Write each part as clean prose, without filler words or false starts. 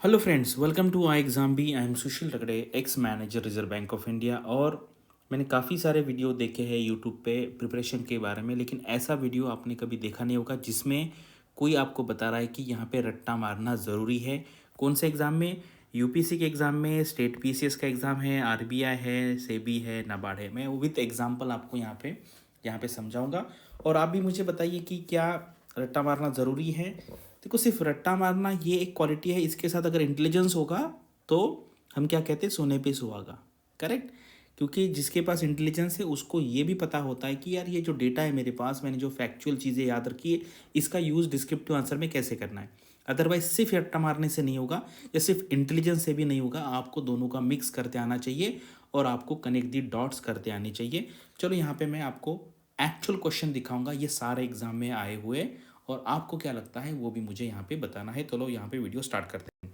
Hello friends, welcome to I exam B. I am Sushil Ragade, ex manager reserve bank of India. और मैंने काफ़ी सारे video देखे हैं यूट्यूब पे प्रिपरेशन के बारे में, लेकिन ऐसा वीडियो आपने कभी देखा नहीं होगा जिसमें कोई आपको बता रहा है कि यहाँ पे रट्टा मारना ज़रूरी है। कौन से एग्ज़ाम में? यूपीएससी के एग्ज़ाम में, स्टेट पीसीएस का एग्ज़ाम है, आरबीआई है, सेबी है, नाबार्ड है। मैं विथ एग्जाम्पल आपको यहाँ पे समझाऊंगा। और आप भी मुझे बताइए कि क्या रट्टा मारना ज़रूरी है। देखो, सिर्फ रट्टा मारना ये एक क्वालिटी है, इसके साथ अगर इंटेलिजेंस होगा तो हम क्या कहते हैं, सोने पे सुहागा। करेक्ट। क्योंकि जिसके पास इंटेलिजेंस है उसको ये भी पता होता है कि यार ये जो डेटा है मेरे पास, मैंने जो फैक्चुअल चीज़ें याद रखी है, इसका यूज़ डिस्क्रिप्टिव आंसर में कैसे करना है। अदरवाइज सिर्फ रट्टा मारने से नहीं होगा या सिर्फ इंटेलिजेंस से भी नहीं होगा, आपको दोनों का मिक्स करते आना चाहिए और आपको कनेक्ट दी डॉट्स करते आनी चाहिए। चलो यहाँ पे मैं आपको एक्चुअल क्वेश्चन दिखाऊंगा, ये सारे एग्जाम में आए हुए, और आपको क्या लगता है वो भी मुझे यहाँ पे बताना है। चलो यहाँ पे वीडियो स्टार्ट करते हैं।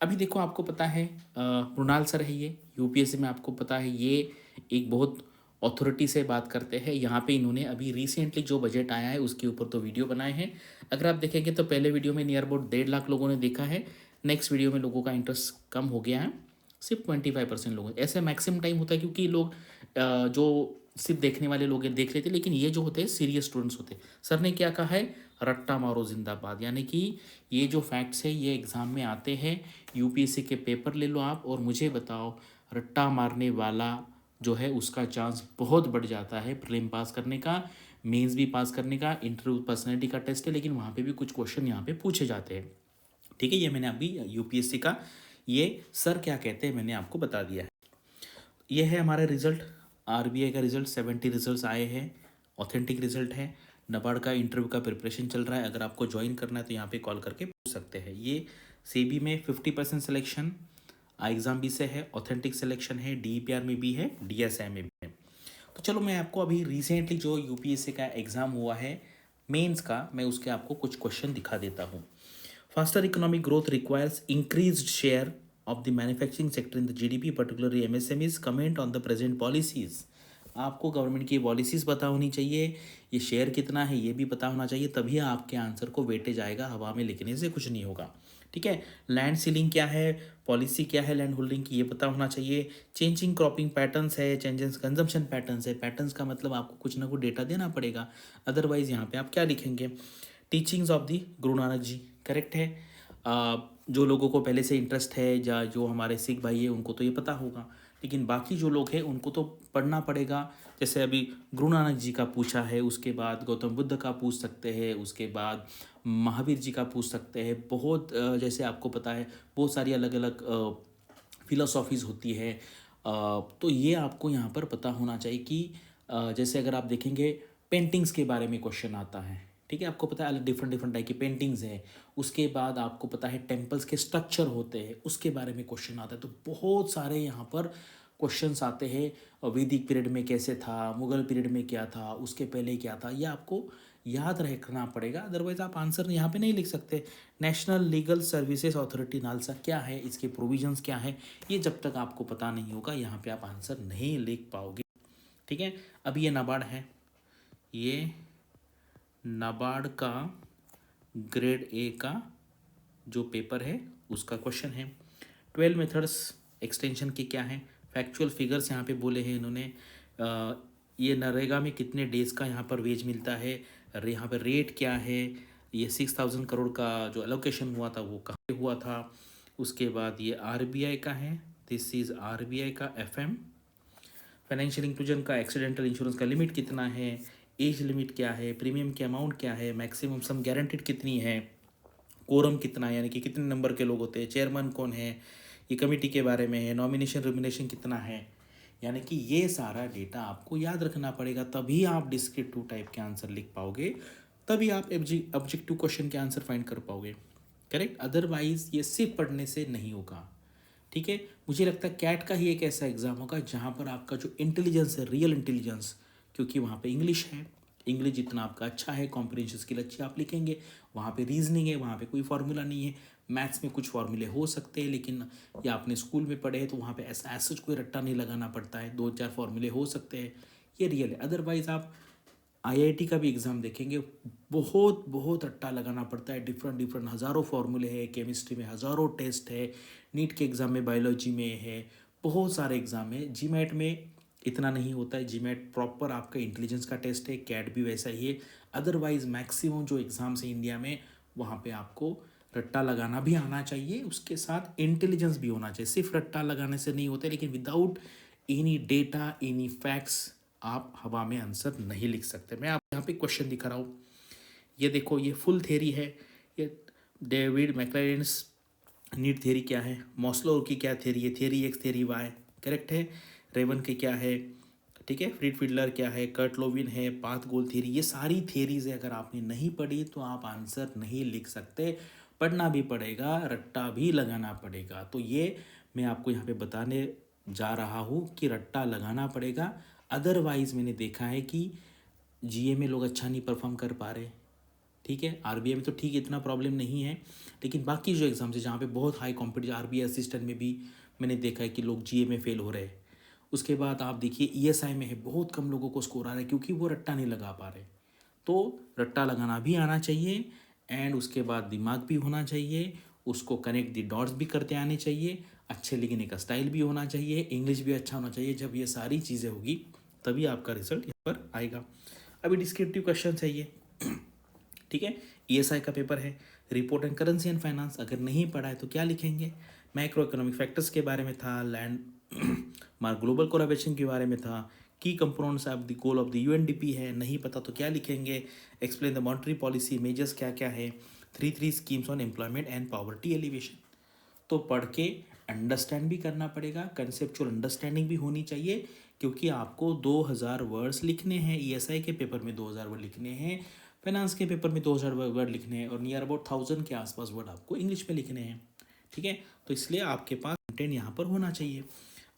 अभी देखो, आपको पता है मृणाल सर है ये यूपीएससी में, आपको पता है ये एक बहुत अथॉरिटी से बात करते हैं। यहाँ पे इन्होंने अभी रिसेंटली जो बजट आया है उसके ऊपर तो वीडियो बनाए हैं। अगर आप देखेंगे तो पहले वीडियो में नियर अबाउट 1.5 लाख लोगों ने देखा है। नेक्स्ट वीडियो में लोगों का इंटरेस्ट कम हो गया है, सिर्फ 25% लोग। ऐसे मैक्सिमम टाइम होता है क्योंकि लोग जो सिर्फ देखने वाले लोग हैं देख लेते, लेकिन ये जो होते हैं सीरियस स्टूडेंट्स होते हैं। सर ने क्या कहा है? रट्टा मारो जिंदाबाद। यानी कि ये जो फैक्ट्स है ये एग्ज़ाम में आते हैं। यूपीएससी के पेपर ले लो आप और मुझे बताओ, रट्टा मारने वाला जो है उसका चांस बहुत बढ़ जाता है प्रीलिम पास करने का, मेंस भी पास करने का। इंटरव्यू पर्सनैलिटी का टेस्ट है, लेकिन वहाँ पे भी कुछ क्वेश्चन यहाँ पे पूछे जाते हैं। ठीक है, ये मैंने अभी यूपीएससी का ये सर क्या कहते हैं मैंने आपको बता दिया है। ये है हमारा रिजल्ट, आरबीआई का रिजल्ट। 70 रिजल्ट्स आए हैं, ऑथेंटिक रिजल्ट है। नबार्ड का इंटरव्यू का प्रिपरेशन चल रहा है, अगर आपको ज्वाइन करना है तो यहाँ पे कॉल करके पूछ सकते हैं। ये सेबी में 50% सिलेक्शन आई एग्ज़ाम भी से है, ऑथेंटिक सिलेक्शन है, डीईपीआर में भी है, डीएसआई में भी है। तो चलो मैं आपको अभी रिसेंटली जो यूपीएससी का एग्ज़ाम हुआ है मेंस का, मैं उसके आपको कुछ क्वेश्चन दिखा देता हूँ। Faster economic growth requires increased share of the manufacturing sector in the GDP, particularly MSMEs. Comment on the present policies. आपको गवर्नमेंट की पॉलिसीज़ पता होनी चाहिए, ये शेयर कितना है ये भी पता होना चाहिए, तभी आपके आंसर को वेटेज आएगा। हवा में लिखने से कुछ नहीं होगा। ठीक है। लैंड सीलिंग क्या है, पॉलिसी क्या है लैंड होल्डिंग की, ये पता होना चाहिए। चेंजिंग क्रॉपिंग पैटर्न्स है, चेंजेस कंजम्पशन पैटर्न्स है। पैटर्न्स का मतलब आपको कुछ ना कुछ डेटा देना पड़ेगा, अदरवाइज यहाँ पे आप क्या लिखेंगे। Teachings of the Guru Nanak ji, correct है। जो लोगों को पहले से इंटरेस्ट है या जो हमारे सिख भाई है उनको तो ये पता होगा, लेकिन बाकी जो लोग हैं उनको तो पढ़ना पड़ेगा। जैसे अभी गुरु नानक जी का पूछा है, उसके बाद गौतम बुद्ध का पूछ सकते हैं, उसके बाद महावीर जी का पूछ सकते हैं। बहुत जैसे आपको पता है बहुत सारी अलग अलग फिलोसॉफीज़ होती है। तो ये आपको यहाँ पर पता होना चाहिए कि जैसे अगर आप देखेंगे पेंटिंग्स के बारे में क्वेश्चन आता है। ठीक है, आपको पता है अलग डिफरेंट डिफरेंट टाइप की पेंटिंग्स है। उसके बाद आपको पता है टेम्पल्स के स्ट्रक्चर होते हैं, उसके बारे में क्वेश्चन आता है। तो बहुत सारे यहाँ पर क्वेश्चंस आते हैं। वैदिक पीरियड में कैसे था, मुगल पीरियड में क्या था, उसके पहले क्या था, ये आपको याद रखना पड़ेगा, अदरवाइज आप आंसर यहाँ पे नहीं लिख सकते। National legal services authority NALSA क्या है, इसके प्रोविजंस क्या है, ये जब तक आपको पता नहीं होगा यहाँ पे आप आंसर नहीं लिख पाओगे। ठीक है। अभी ये नाबार्ड है, ये नाबार्ड का ग्रेड ए का जो पेपर है उसका क्वेश्चन है। 12 मेथड्स एक्सटेंशन के क्या हैं, फैक्चुअल फिगर्स यहाँ पे बोले हैं इन्होंने। ये नरेगा में कितने डेज़ का यहाँ पर वेज मिलता है, यहाँ पर रेट क्या है, ये 6000 करोड़ का जो एलोकेशन हुआ था वो कहाँ पे हुआ था। उसके बाद ये आरबीआई का है, दिस इज़ आरबीआई का एफएम। फाइनेंशियल इंक्लूजन का एक्सीडेंटल इंश्योरेंस का लिमिट कितना है, एज लिमिट क्या है, प्रीमियम की अमाउंट क्या है, मैक्सिमम सम गारंटीड कितनी है, कोरम कितना है यानी कि कितने नंबर के लोग होते हैं, चेयरमैन कौन है, ये कमेटी के बारे में है, नॉमिनेशन रिमिनेशन कितना है। यानी कि ये सारा डेटा आपको याद रखना पड़ेगा, तभी आप डिस्क्रिप्टिव टाइप के आंसर लिख पाओगे, तभी आप ऑब्जेक्टिव क्वेश्चन के आंसर फाइंड कर पाओगे। करेक्ट, अदरवाइज ये सिर्फ पढ़ने से नहीं होगा। ठीक है। मुझे लगता है कैट का ही एक ऐसा एग्ज़ाम होगा जहाँ पर आपका जो इंटेलिजेंस है, रियल इंटेलिजेंस, क्योंकि वहाँ पे इंग्लिश है, इंग्लिश जितना आपका अच्छा है, कॉम्प्रिहेंशन स्किल अच्छी आप लिखेंगे। वहाँ पे रीजनिंग है, वहाँ पे कोई फार्मूला नहीं है। मैथ्स में कुछ फार्मूले हो सकते हैं, लेकिन या आपने स्कूल में पढ़े हैं तो वहाँ पे ऐसा कोई रट्टा नहीं लगाना पड़ता है, 2-4 फार्मूले हो सकते हैं, ये रियल है। अदरवाइज आप आईआईटी का भी एग्ज़ाम देखेंगे, बहुत बहुत रट्टा लगाना पड़ता है, डिफरेंट डिफरेंट हज़ारों फॉर्मूले हैं, केमिस्ट्री में हज़ारों टेस्ट है, नीट के एग्ज़ाम में बायोलॉजी में है, बहुत सारे एग्ज़ाम है। जीमैट में इतना नहीं होता है, जीमैट प्रॉपर आपका इंटेलिजेंस का टेस्ट है, कैट भी वैसा ही है। अदरवाइज मैक्सिमम जो एग्ज़ाम्स है इंडिया में, वहाँ पे आपको रट्टा लगाना भी आना चाहिए, उसके साथ इंटेलिजेंस भी होना चाहिए। सिर्फ रट्टा लगाने से नहीं होता, लेकिन without any data any facts आप हवा में आंसर नहीं लिख सकते। मैं आप यहाँ पे क्वेश्चन दिखा रहा हूँ, ये देखो, ये फुल थ्योरी है, ये डेविड मैक्लेरेंस नीट थ्योरी क्या है, मॉस्लो की क्या थ्योरी है, theory X theory Y, correct है, रेवन की क्या है, ठीक है, फ्रीड फिडलर क्या है, कर्ट लोविन है, पाथ गोल थ्योरी, ये सारी थ्योरीज है। अगर आपने नहीं पढ़ी तो आप आंसर नहीं लिख सकते, पढ़ना भी पड़ेगा, रट्टा भी लगाना पड़ेगा। तो ये मैं आपको यहाँ पे बताने जा रहा हूँ कि रट्टा लगाना पड़ेगा। अदरवाइज़ मैंने देखा है कि जीए में लोग अच्छा नहीं परफॉर्म कर पा रहे, ठीक है, आरबीआई में तो ठीक इतना प्रॉब्लम नहीं है, लेकिन बाकी जो एग्ज़ाम्स है जहाँ पे बहुत हाई कॉम्पिटिशन, आरबीआई असिस्टेंट में भी मैंने देखा है कि लोग जीए में फेल हो रहे हैं। उसके बाद आप देखिए ईएसआई में है, बहुत कम लोगों को स्कोर आ रहा है क्योंकि वो रट्टा नहीं लगा पा रहे। तो रट्टा लगाना भी आना चाहिए, एंड उसके बाद दिमाग भी होना चाहिए, उसको कनेक्ट दी डॉट्स भी करते आने चाहिए, अच्छे लिखने का स्टाइल भी होना चाहिए, इंग्लिश भी अच्छा होना चाहिए। जब ये सारी चीज़ें होगी तभी आपका रिजल्ट यहाँ पर आएगा। अभी डिस्क्रिप्टिव क्वेश्चन है ये, ठीक है, ईएसआई का पेपर है, report and currency and finance अगर नहीं पढ़ा है तो क्या लिखेंगे, मैक्रो इकोनॉमिक फैक्टर्स के बारे में था, लैंड मार्क ग्लोबल कोलैबोरेशन के बारे में था, की components of the goal of the UNDP है, नहीं पता तो क्या लिखेंगे, explain the monetary policy measures क्या क्या है, three schemes on employment and poverty alleviation. तो पढ़ के अंडरस्टैंड भी करना पड़ेगा, कंसेप्चुअल अंडरस्टैंडिंग भी होनी चाहिए, क्योंकि आपको 2000 वर्ड्स लिखने हैं, ईएसआई के पेपर में 2000 वर्ड लिखने हैं, फाइनेंस के पेपर में 2000 वर्ड लिखने हैं, और नियर अबाउट 1000 के आसपास वर्ड आपको इंग्लिश में लिखने हैं, ठीक है। तो इसलिए आपके पास कंटेंट यहाँ पर होना चाहिए।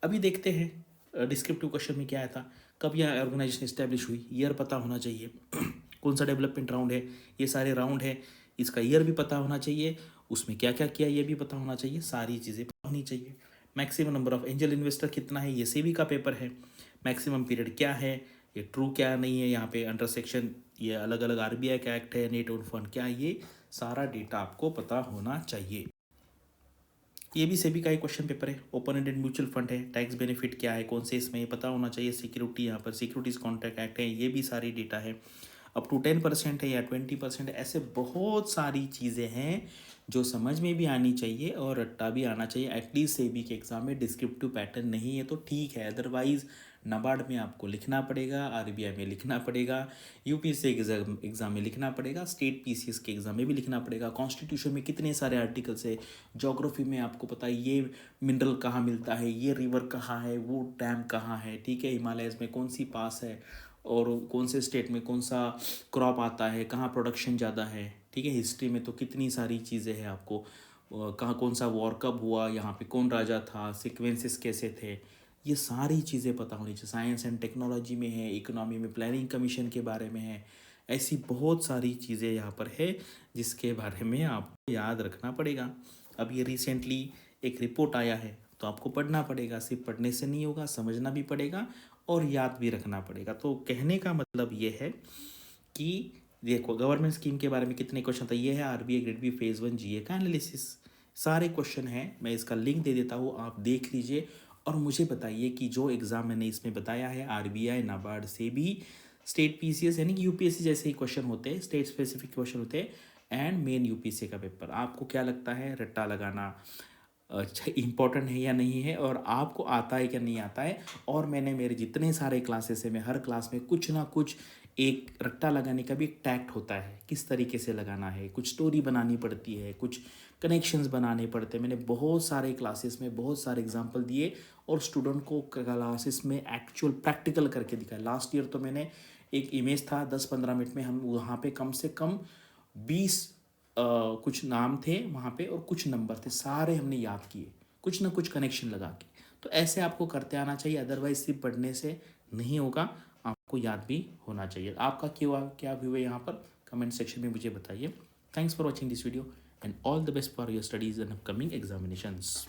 अभी देखते हैं डिस्क्रिप्टिव क्वेश्चन में क्या आया था, कब यह ऑर्गेनाइजेशन इस्टेब्लिश हुई, ईयर पता होना चाहिए, कौन सा डेवलपमेंट राउंड है, ये सारे राउंड है, इसका ईयर भी पता होना चाहिए, उसमें क्या क्या किया ये भी पता होना चाहिए, सारी चीज़ें पता होनी चाहिए। Maximum number of angel investor कितना है, ये सेबी का पेपर है, मैक्सिमम पीरियड क्या है, ये ट्रू क्या नहीं है, यहाँ पे अंडर सेक्शन ये अलग अलग आरबीआई का एक्ट है, नेट ओन फंड क्या, ये सारा डेटा आपको पता होना चाहिए। ये भी सेबी का ही क्वेश्चन पेपर है, ओपन एंडेड म्यूचुअल फंड है, टैक्स बेनिफिट क्या है, कौन से इसमें ये पता होना चाहिए, सिक्योरिटी यहाँ पर सिक्योरिटीज कॉन्ट्रैक्ट एक्ट है, ये भी सारी डेटा है, अप टू 10% है या 20% है, ऐसे बहुत सारी चीज़ें हैं जो समझ में भी आनी चाहिए और रट्टा भी आना चाहिए। एटलीस्ट सेबी के एग्जाम में डिस्क्रिप्टिव पैटर्न नहीं है तो ठीक है, अदरवाइज नाबार्ड में आपको लिखना पड़ेगा, आरबीआई में लिखना पड़ेगा, यूपीएससी एग्जाम में लिखना पड़ेगा, स्टेट पीसीएस के एग्जाम में भी लिखना पड़ेगा, कॉन्स्टिट्यूशन में कितने सारे आर्टिकल्स है, ज्योग्राफी में आपको पता है ये मिनरल कहाँ मिलता है, ये रिवर कहाँ है, वो डैम कहाँ है, ठीक है, हिमालयस में कौन सी पास है, और कौन से स्टेट में कौन सा क्रॉप आता है, कहाँ प्रोडक्शन ज़्यादा है, ठीक है, हिस्ट्री में तो कितनी सारी चीज़ें हैं आपको, कहाँ कौन सा वॉर कब हुआ, यहाँ पे कौन राजा था, सीक्वेंसेस कैसे थे, ये सारी चीज़ें पता होनी चाहिए। साइंस एंड टेक्नोलॉजी में है, इकोनॉमी में प्लानिंग कमीशन के बारे में है, ऐसी बहुत सारी चीज़ें यहाँ पर है जिसके बारे में आपको याद रखना पड़ेगा। अब ये रिसेंटली एक रिपोर्ट आया है तो आपको पढ़ना पड़ेगा, सिर्फ पढ़ने से नहीं होगा, समझना भी पड़ेगा और याद भी रखना पड़ेगा। तो कहने का मतलब ये है कि देखो गवर्नमेंट स्कीम के बारे में कितने क्वेश्चन था, ये है आरबीआई ग्रेड बी फेज 1 जीए का एनालिसिस, सारे क्वेश्चन हैं, मैं इसका लिंक दे देता हूँ, आप देख लीजिए और मुझे बताइए कि जो एग्ज़ाम मैंने इसमें बताया है आरबीआई नाबार्ड से भी, स्टेट पीसीएस यानी कि यूपीएससी जैसे ही क्वेश्चन होते हैं, स्टेट स्पेसिफिक क्वेश्चन होते हैं, एंड मेन यूपीएससी का पेपर, आपको क्या लगता है रट्टा लगाना अच्छा इम्पोर्टेंट है या नहीं है, और आपको आता है क्या नहीं आता है। और मैंने मेरे जितने सारे क्लासेस हैं, मैं हर क्लास में कुछ ना कुछ एक रट्टा लगाने का भी एक टैक्ट होता है, किस तरीके से लगाना है, कुछ स्टोरी बनानी पड़ती है, कुछ कनेक्शंस बनाने पड़ते हैं। मैंने बहुत सारे क्लासेस में बहुत सारे एग्जांपल दिए और स्टूडेंट को क्लासेस में एक्चुअल प्रैक्टिकल करके दिखाया। लास्ट ईयर तो मैंने एक इमेज था 10-15 मिनट में, हम वहाँ पे कम से कम 20 कुछ नाम थे वहाँ पे और कुछ नंबर थे, सारे हमने याद किए कुछ ना कुछ कनेक्शन लगा के। तो ऐसे आपको करते आना चाहिए, अदरवाइज सिर्फ पढ़ने से नहीं होगा, आपको याद भी होना चाहिए। आपका क्या व्यू है यहाँ पर कमेंट सेक्शन में मुझे बताइए। Thanks for watching this video and all the best for your studies and upcoming examinations.